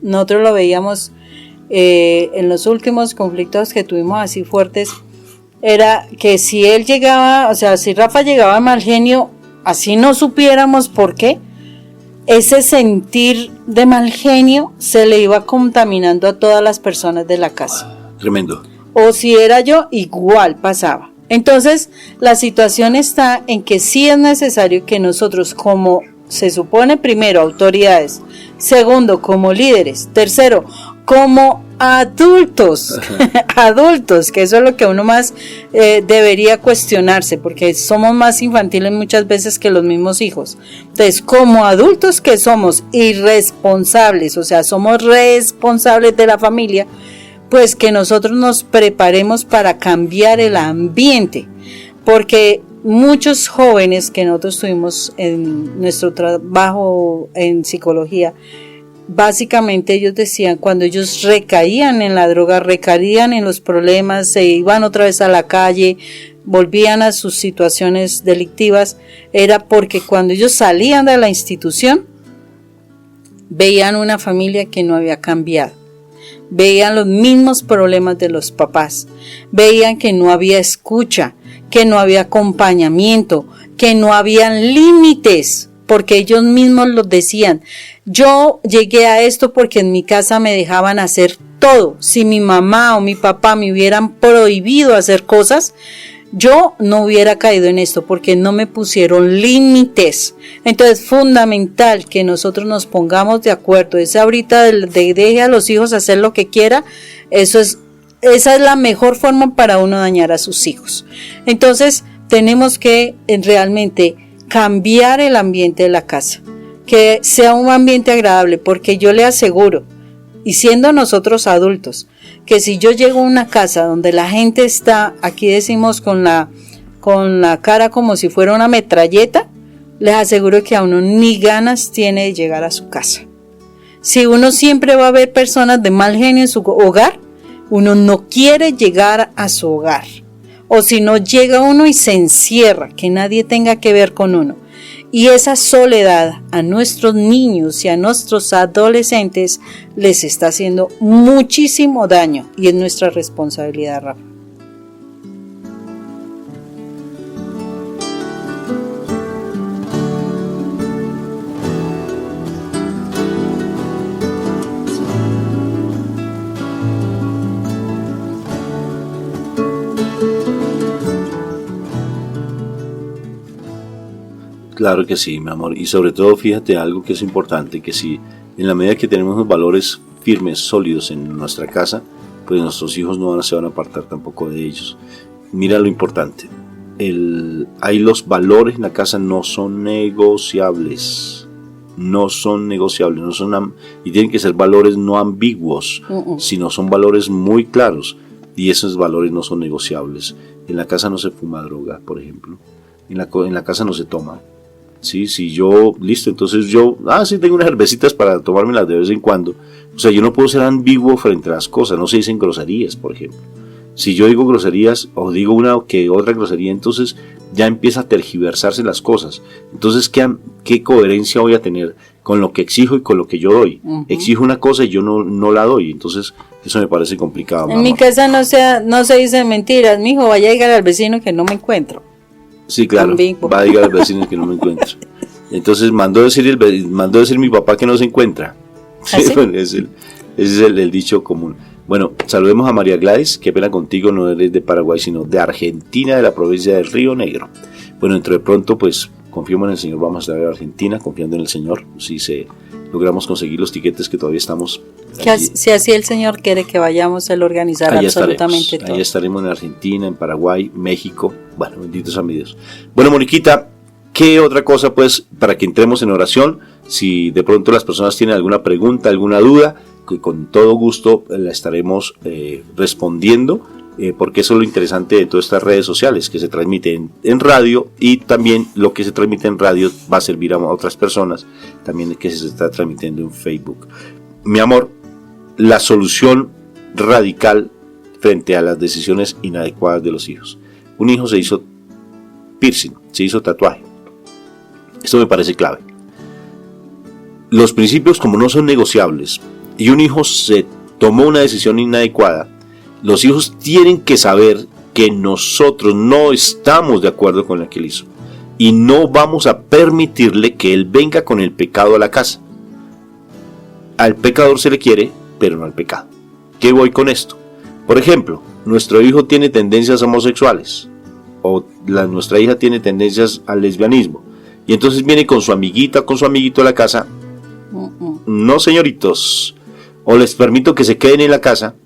nosotros lo veíamos en los últimos conflictos que tuvimos así fuertes, era que si él llegaba, o sea, si Rafa llegaba a mal genio, así no supiéramos por qué, ese sentir de mal genio se le iba contaminando a todas las personas de la casa. Tremendo. O si era yo, igual pasaba. Entonces, la situación está en que sí es necesario que nosotros, como se supone, primero, autoridades, segundo, como líderes, tercero, como adultos, que eso es lo que uno más debería cuestionarse, porque somos más infantiles muchas veces que los mismos hijos. Entonces, como adultos que somos irresponsables, o sea, somos responsables de la familia, pues que nosotros nos preparemos para cambiar el ambiente, porque muchos jóvenes que nosotros tuvimos en nuestro trabajo en psicología, básicamente ellos decían, cuando ellos recaían en la droga, recaían en los problemas, se iban otra vez a la calle, volvían a sus situaciones delictivas, era porque cuando ellos salían de la institución, veían una familia que no había cambiado, veían los mismos problemas de los papás, veían que no había escucha, que no había acompañamiento, que no habían límites, porque ellos mismos los decían. Yo llegué a esto porque en mi casa me dejaban hacer todo. Si mi mamá o mi papá me hubieran prohibido hacer cosas, yo no hubiera caído en esto porque no me pusieron límites. Entonces, fundamental que nosotros nos pongamos de acuerdo. Esa ahorita de deje a los hijos hacer lo que quiera, esa es la mejor forma para uno dañar a sus hijos. Entonces, tenemos que realmente cambiar el ambiente de la casa, que sea un ambiente agradable, porque yo le aseguro, y siendo nosotros adultos, que si yo llego a una casa donde la gente está, aquí decimos con la cara como si fuera una metralleta, les aseguro que a uno ni ganas tiene de llegar a su casa. Si uno siempre va a ver personas de mal genio en su hogar, uno no quiere llegar a su hogar. O si no, llega uno y se encierra, que nadie tenga que ver con uno. Y esa soledad a nuestros niños y a nuestros adolescentes les está haciendo muchísimo daño, y es nuestra responsabilidad, Rafa. Claro que sí, mi amor. Y sobre todo, fíjate algo que es importante, que si en la medida que tenemos unos valores firmes, sólidos en nuestra casa, pues nuestros hijos no se van a apartar tampoco de ellos. Mira lo importante. Ahí los valores en la casa no son negociables. No son negociables. Y tienen que ser valores no ambiguos, sino son valores muy claros. Y esos valores no son negociables. En la casa no se fuma droga, por ejemplo. En la casa no se toma. Sí, si yo, listo, entonces yo, sí tengo unas cervecitas para tomármelas de vez en cuando. O sea, yo no puedo ser ambiguo frente a las cosas, no se dicen groserías, por ejemplo. Si yo digo groserías o digo una que otra grosería, entonces ya empieza a tergiversarse las cosas. Entonces, ¿qué coherencia voy a tener con lo que exijo y con lo que yo doy? Exijo una cosa y yo no la doy, entonces eso me parece complicado. En mi casa no se dicen mentiras, mijo, vaya a llegar al vecino que no me encuentro. Sí, claro, va a llegar al vecino que no me encuentro. Entonces mandó decir mi papá que no se encuentra. ¿Ah, sí? Bueno, ese es el dicho común. Bueno, saludemos a María Gladys, qué pena contigo, no eres de Paraguay, sino de Argentina, de la provincia del Río Negro. Bueno, dentro de pronto, pues, confiemos en el Señor, vamos a estar a Argentina, confiando en el Señor, si logramos conseguir los tiquetes que todavía estamos... Si así el Señor quiere que vayamos, Él organizar absolutamente todo. Ahí estaremos en Argentina, en Paraguay, México, bueno, benditos a mi Dios. Bueno, Moniquita, ¿qué otra cosa, pues, para que entremos en oración? Si de pronto las personas tienen alguna pregunta, alguna duda, que con todo gusto la estaremos respondiendo, porque eso es lo interesante de todas estas redes sociales, que se transmiten en radio, y también lo que se transmite en radio va a servir a otras personas, también que se está transmitiendo en Facebook. Mi amor, la solución radical frente a las decisiones inadecuadas de los hijos. Un hijo se hizo piercing, se hizo tatuaje. Esto me parece clave. Los principios, como no son negociables, y un hijo se tomó una decisión inadecuada, los hijos tienen que saber que nosotros no estamos de acuerdo con lo que él hizo, y no vamos a permitirle que él venga con el pecado a la casa. Al pecador se le quiere, pero no al pecado. ¿Qué voy con esto? Por ejemplo, nuestro hijo tiene tendencias homosexuales, o nuestra hija tiene tendencias al lesbianismo, y entonces viene con su amiguita, con su amiguito a la casa. No, señoritos, o les permito que se queden en la casa,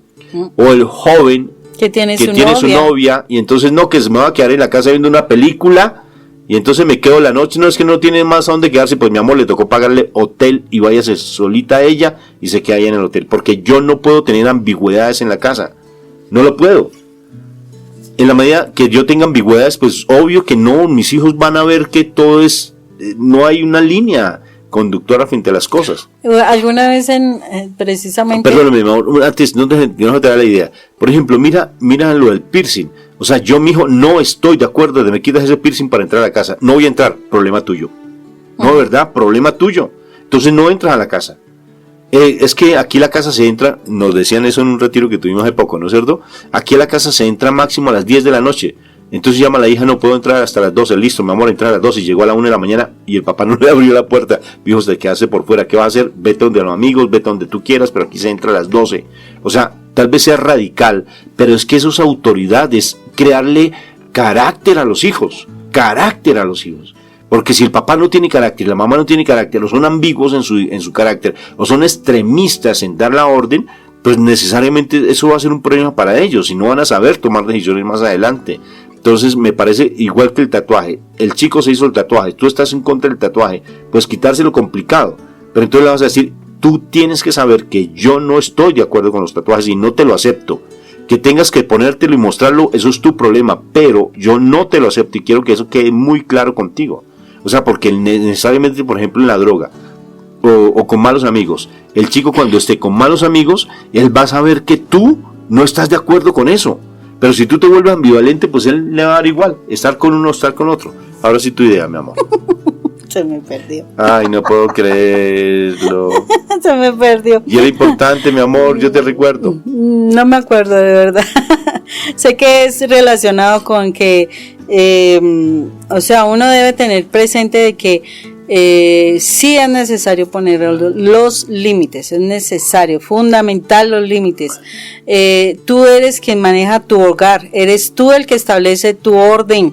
o el joven que tiene su novia, y entonces no, que se me va a quedar en la casa viendo una película, y entonces me quedo la noche. No, es que no tiene más a dónde quedarse, pues mi amor, le tocó pagarle hotel y váyase solita a ella y se queda ahí en el hotel, porque yo no puedo tener ambigüedades en la casa, no lo puedo. En la medida que yo tenga ambigüedades, pues obvio que no, mis hijos van a ver que todo es, no hay una línea conductora frente a las cosas. Alguna vez precisamente... Perdóname, mi amor, antes no te da la idea. Por ejemplo, mira lo del piercing. O sea, yo, mijo, no estoy de acuerdo de me quitas ese piercing para entrar a la casa. No voy a entrar, problema tuyo. No, ¿verdad? Problema tuyo. Entonces no entras a la casa. Es que aquí la casa se entra, nos decían eso en un retiro que tuvimos hace poco, ¿no es cierto? Aquí a la casa se entra máximo a las 10 de la noche. Entonces llama a la hija, no puedo entrar hasta las 12, listo, mi amor, entrar a las 12, y llegó a la 1 de la mañana y el papá no le abrió la puerta. Dijo, usted quedarse por fuera, ¿qué va a hacer? Vete donde los amigos, vete donde tú quieras, pero aquí se entra a las 12. O sea, tal vez sea radical, pero es que eso es autoridad, es crearle carácter a los hijos, Porque si el papá no tiene carácter, la mamá no tiene carácter, o son ambiguos en su carácter, o son extremistas en dar la orden, pues necesariamente eso va a ser un problema para ellos, y no van a saber tomar decisiones más adelante. Entonces me parece igual que el tatuaje. El chico se hizo el tatuaje, tú estás en contra del tatuaje, pues quitárselo complicado. Pero entonces le vas a decir, tú tienes que saber que yo no estoy de acuerdo con los tatuajes y no te lo acepto. Que tengas que ponértelo y mostrarlo, eso es tu problema, pero yo no te lo acepto y quiero que eso quede muy claro contigo. O sea, porque necesariamente, por ejemplo, en la droga o con malos amigos, el chico cuando esté con malos amigos, él va a saber que tú no estás de acuerdo con eso. Pero si tú te vuelves ambivalente, pues él le va a dar igual, estar con uno o estar con otro. Ahora sí tu idea, mi amor. Se me perdió. Ay, no puedo creerlo. Se me perdió. Y era importante, mi amor, yo te recuerdo. No me acuerdo de verdad. Sé que es relacionado con que, o sea, uno debe tener presente de que sí es necesario poner los límites, es necesario, fundamental los límites. Tú eres quien maneja tu hogar, eres tú el que establece tu orden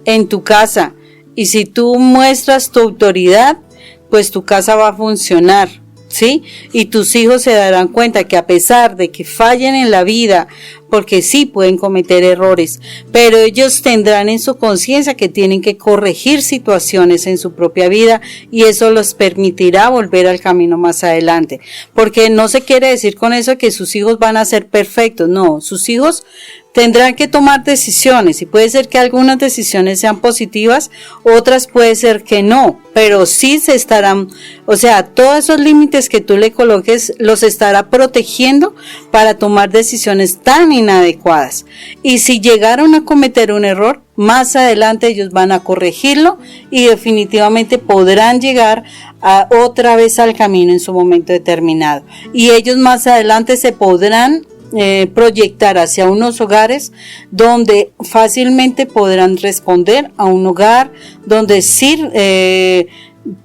en tu casa. Y si tú muestras tu autoridad, pues tu casa va a funcionar, ¿sí? Y tus hijos se darán cuenta que a pesar de que fallen en la vida, porque sí pueden cometer errores, pero ellos tendrán en su conciencia que tienen que corregir situaciones en su propia vida y eso los permitirá volver al camino más adelante. Porque no se quiere decir con eso que sus hijos van a ser perfectos, no, sus hijos tendrán que tomar decisiones y puede ser que algunas decisiones sean positivas, otras puede ser que no, pero sí se estarán, o sea, todos esos límites que tú le coloques los estará protegiendo para tomar decisiones tan inadecuadas. Y si llegaron a cometer un error, más adelante ellos van a corregirlo y definitivamente podrán llegar otra vez al camino en su momento determinado. Y ellos más adelante se podrán proyectar hacia unos hogares donde fácilmente podrán responder a un hogar donde sí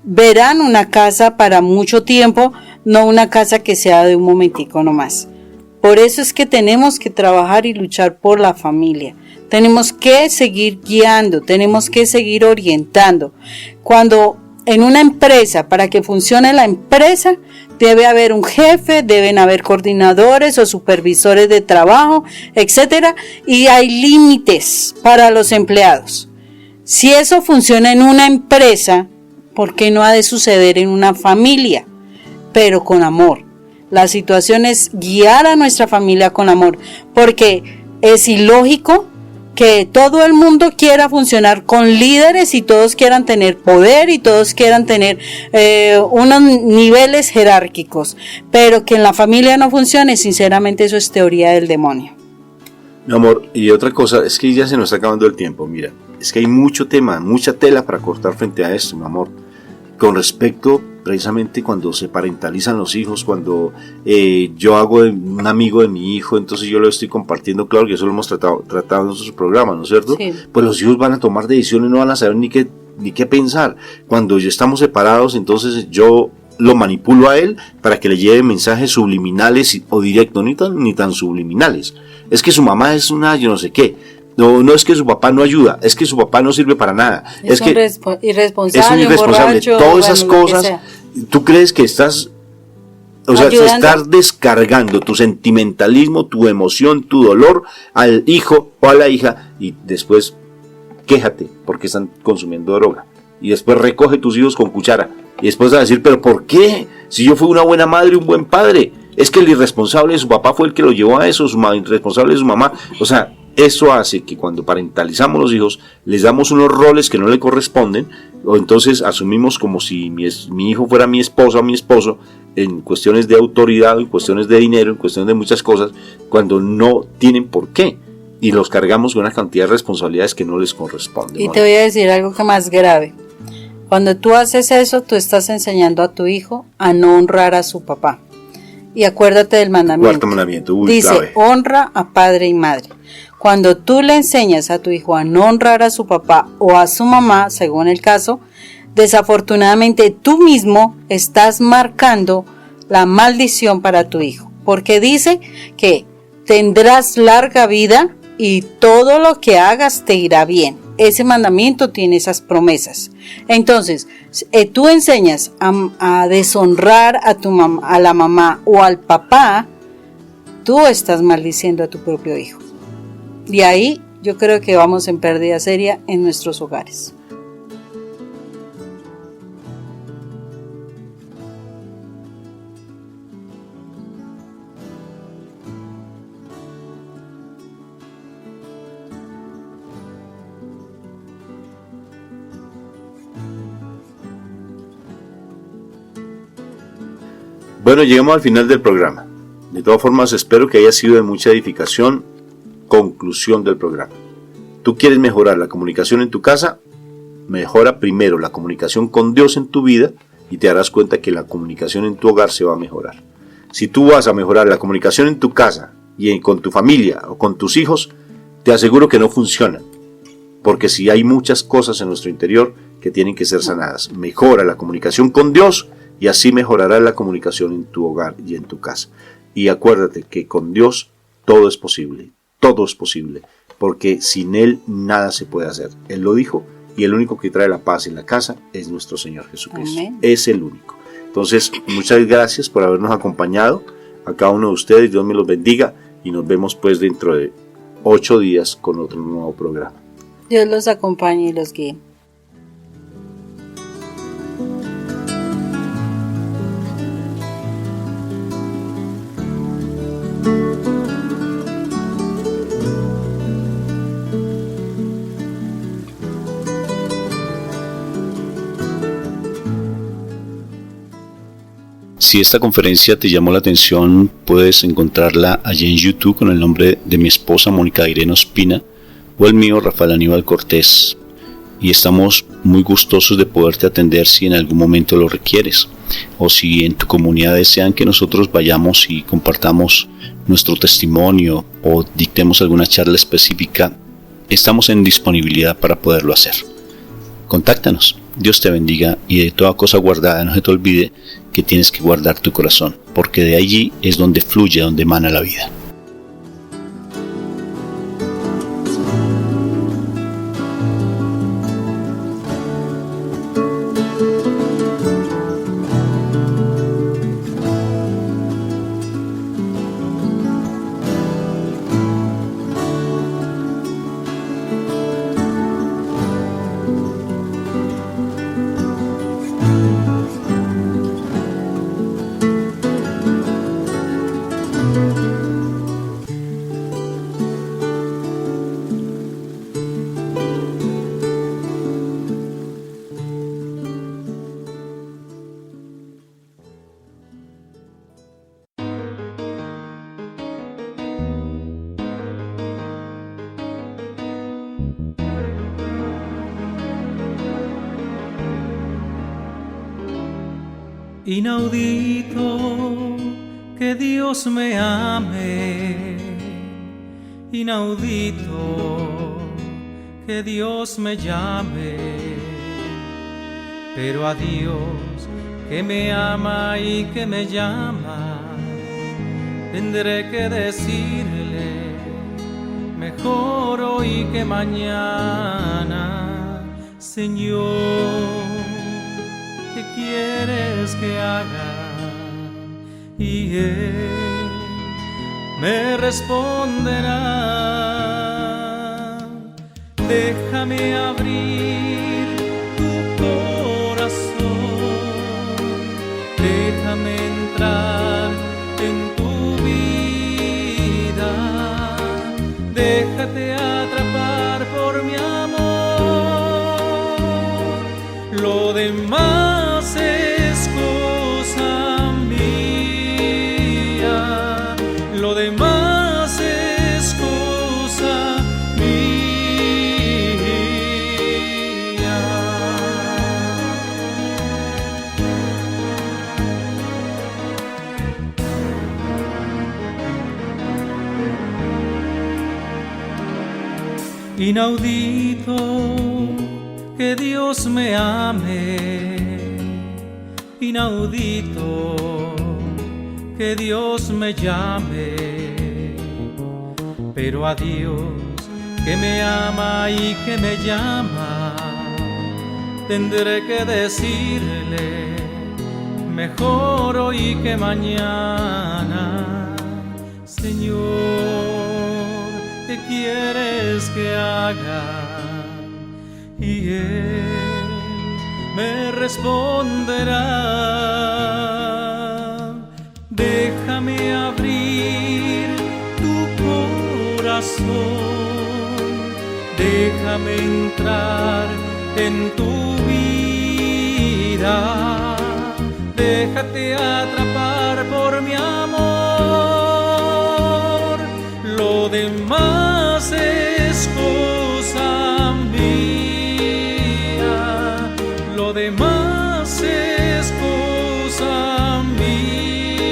verán una casa para mucho tiempo, no una casa que sea de un momentico nomás. Por eso es que tenemos que trabajar y luchar por la familia. Tenemos que seguir guiando, tenemos que seguir orientando. Cuando en una empresa, para que funcione la empresa, debe haber un jefe, deben haber coordinadores o supervisores de trabajo, etcétera, y hay límites para los empleados. Si eso funciona en una empresa, ¿por qué no ha de suceder en una familia? Pero con amor. La situación es guiar a nuestra familia con amor, porque es ilógico que todo el mundo quiera funcionar con líderes y todos quieran tener poder y todos quieran tener unos niveles jerárquicos, pero que en la familia no funcione, sinceramente eso es teoría del demonio. Mi amor, y otra cosa, es que ya se nos está acabando el tiempo, mira, es que hay mucho tema, mucha tela para cortar frente a esto, mi amor, con respecto precisamente cuando se parentalizan los hijos, cuando yo hago un amigo de mi hijo, entonces yo lo estoy compartiendo, claro que eso lo hemos tratado en nuestros programas, ¿no es cierto? Sí. Pues los hijos van a tomar decisiones, no van a saber ni qué pensar. Cuando ya estamos separados, entonces yo lo manipulo a él para que le lleve mensajes subliminales o directos, ni tan subliminales. Es que su mamá es una yo no sé qué. No es que su papá no ayuda, es que su papá no sirve para nada. Es que irresponsable, es un irresponsable. Borracho, todas esas cosas, tú crees que estás, o sea, estás descargando tu sentimentalismo, tu emoción, tu dolor al hijo o a la hija y después quéjate porque están consumiendo droga. Y después recoge tus hijos con cuchara. Y después vas a decir, ¿pero por qué? Si yo fui una buena madre, un buen padre. Es que el irresponsable de su papá fue el que lo llevó a eso, el irresponsable de su mamá. O sea, eso hace que cuando parentalizamos los hijos, les damos unos roles que no le corresponden, o entonces asumimos como si mi hijo fuera mi esposa o mi esposo, en cuestiones de autoridad, en cuestiones de dinero, en cuestiones de muchas cosas, cuando no tienen por qué. Y los cargamos con una cantidad de responsabilidades que no les corresponden. Y te voy a decir algo que más grave. Cuando tú haces eso, tú estás enseñando a tu hijo a no honrar a su papá. Y acuérdate del mandamiento. Cuarto mandamiento. Dice, clave. Honra a padre y madre. Cuando tú le enseñas a tu hijo a no honrar a su papá o a su mamá, según el caso, desafortunadamente tú mismo estás marcando la maldición para tu hijo. Porque dice que tendrás larga vida y todo lo que hagas te irá bien. Ese mandamiento tiene esas promesas. Entonces, tú enseñas a deshonrar a tu mamá, a la mamá o al papá, tú estás maldiciendo a tu propio hijo. Y ahí yo creo que vamos en pérdida seria en nuestros hogares. Bueno, llegamos al final del programa. De todas formas, espero que haya sido de mucha edificación. Conclusión del programa. ¿Tú quieres mejorar la comunicación en tu casa? Mejora primero la comunicación con Dios en tu vida y te darás cuenta que la comunicación en tu hogar se va a mejorar. Si tú vas a mejorar la comunicación en tu casa y con tu familia o con tus hijos, te aseguro que no funcionan. Porque si hay muchas cosas en nuestro interior que tienen que ser sanadas. Mejora la comunicación con Dios y así mejorará la comunicación en tu hogar y en tu casa. Y acuérdate que con Dios todo es posible, porque sin Él nada se puede hacer. Él lo dijo, y el único que trae la paz en la casa es nuestro Señor Jesucristo. Amén. Es el único. Entonces, muchas gracias por habernos acompañado, a cada uno de ustedes. Dios me los bendiga y nos vemos pues dentro de 8 días con otro nuevo programa. Dios los acompañe y los guíe. Si esta conferencia te llamó la atención, puedes encontrarla allí en YouTube con el nombre de mi esposa Mónica Irene Ospina o el mío Rafael Aníbal Cortés. Y estamos muy gustosos de poderte atender si en algún momento lo requieres, o si en tu comunidad desean que nosotros vayamos y compartamos nuestro testimonio o dictemos alguna charla específica. Estamos en disponibilidad para poderlo hacer. Contáctanos. Dios te bendiga, y de toda cosa guardada no se te olvide que tienes que guardar tu corazón, porque de allí es donde fluye, donde emana la vida. Inaudito que Dios me ame, inaudito que Dios me llame, pero a Dios que me ama y que me llama, tendré que decirle mejor hoy que mañana: Señor, ¿qué quieres que haga? Y Él me responderá: déjame abrir tu corazón, déjame entrar en tu vida, déjate atrapar por mi amor, lo demás es cosa mía, lo demás es cosa mía. Inaudito que Dios me ame, inaudito que Dios me llame, pero a Dios que me ama y que me llama, tendré que decirle mejor hoy que mañana: Señor, ¿qué quieres que haga? Y Él me responderá: déjame abrir tu corazón, déjame entrar en tu vida, déjate atrapar demás es cosa mía.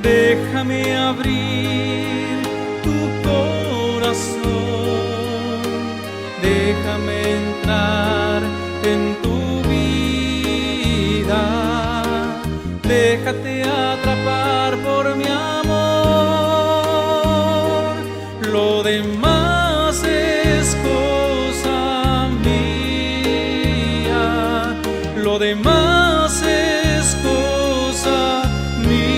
Déjame abrir tu corazón, déjame entrar en tu vida, déjate atrapar por mi amor. Lo demás es cosa mía, lo demás es cosa mía.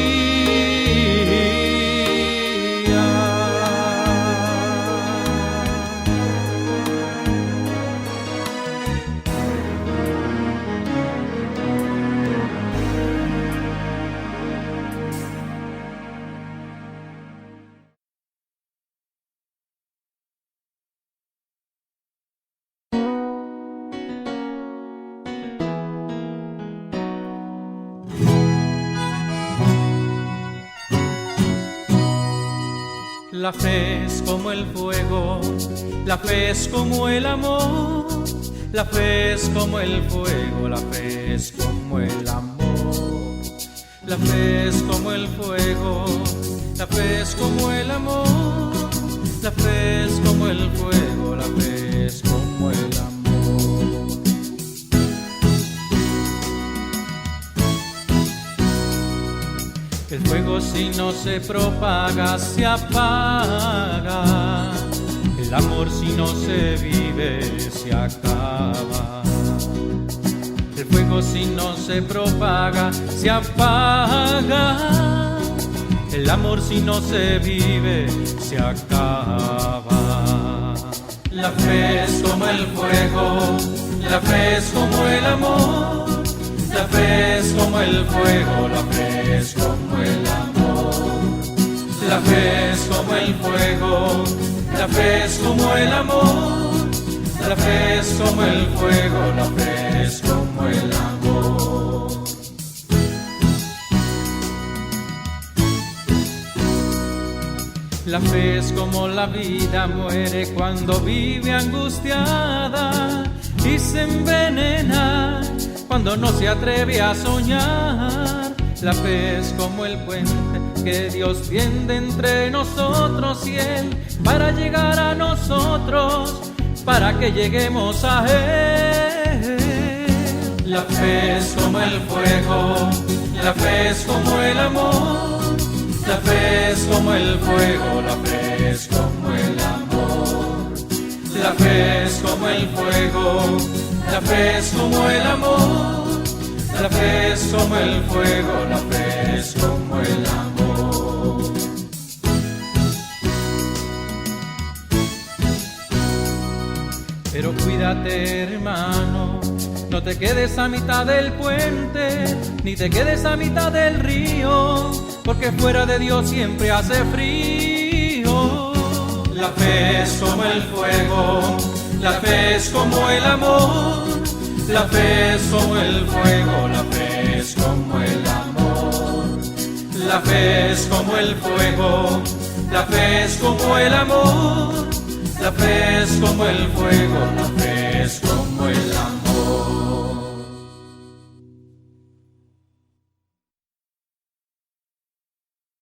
La fe es como el fuego, la fe es como el amor, la fe es como el fuego, la fe es como el amor. La fe es como el fuego, la fe es como el amor, la fe es como el fuego, la fe es como el amor. El fuego si no se propaga se apaga, el amor si no se vive se acaba. El fuego si no se propaga se apaga, el amor si no se vive se acaba. La fe es como el fuego, la fe es como el amor, la fe es como el fuego, la fe es como el amor. La fe es como el fuego, la fe es como el amor, la fe es como el fuego, la fe es como el amor. La fe es como la vida muere cuando vive angustiada y se envenena cuando no se atreve a soñar. La fe es como el puente que Dios tiende entre nosotros y Él para llegar a nosotros, para que lleguemos a Él. La fe es como el fuego, la fe es como el amor, la fe es como el fuego, la fe es como el amor. La fe es como el fuego, la fe es como el amor, la fe es como el fuego, la fe es como el amor. Pero cuídate, hermano, no te quedes a mitad del puente, ni te quedes a mitad del río, porque fuera de Dios siempre hace frío. La fe es como el fuego, la fe es como el amor, la fe es como el fuego, la fe es como el amor. La fe es como el fuego, la fe es como el amor, la fe es como el fuego, la fe es como el amor.